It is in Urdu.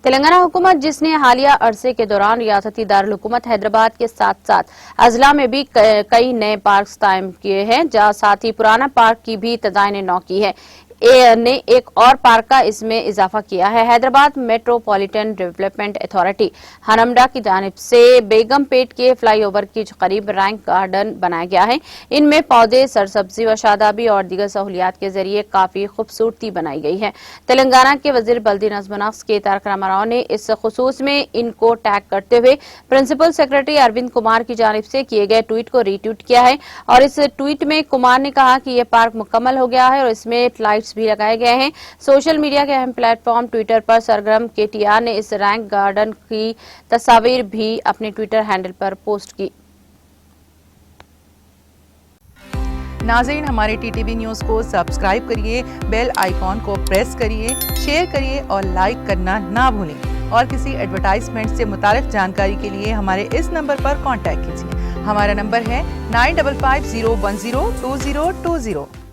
تلنگانہ حکومت جس نے حالیہ عرصے کے دوران ریاستی دارالحکومت حیدرآباد کے ساتھ ساتھ اضلاع میں بھی کئی نئے پارکس قائم کیے ہیں، جہاں ساتھ ہی پرانا پارک کی بھی تزئین نو کی ہے، نے ایک اور پارک کا اس میں اضافہ کیا ہے۔ حیدرآباد میٹروپولیٹن ڈیولپمنٹ اتھارٹی ہنمڈا کی جانب سے بیگم پیٹ کے فلائی اوور کے قریب رینک گارڈن بنایا گیا ہے۔ ان میں پودے، سرسبزی و شادابی اور دیگر سہولیات کے ذریعے کافی خوبصورتی بنائی گئی ہے۔ تلنگانہ کے وزیر بلدی نظم و نسق کے تارک راما راؤ نے اس خصوص میں ان کو ٹیگ کرتے ہوئے پرنسپل سیکرٹری اروند کمار کی جانب سے کیے گئے ٹویٹ کو ری ٹویٹ کیا ہے، اور اس ٹویٹ میں کمار نے کہا کہ یہ پارک مکمل ہو گیا ہے اور اس میں لائٹس بھی لگائے گئے ہیں۔ سوشل میڈیا کے اہم پلیٹ فارم ٹویٹر پر سرگرم کے ٹی آر نے اس رینک گارڈن کی تصاویر بھی اپنے ٹویٹر ہینڈل پر پوسٹ کی۔ ناظرین، ہمارے ٹی ٹی وی نیوز کو سبسکرائب کریے، بیل آئیکن کو پریس کریے، شیئر کریے اور لائک کرنا نہ بھولیں، اور کسی ایڈورٹائزمنٹ سے متعلق جانکاری کے لیے ہمارے اس نمبر پر کانٹیکٹ کیجیے۔ ہمارا نمبر ہے 9550102020۔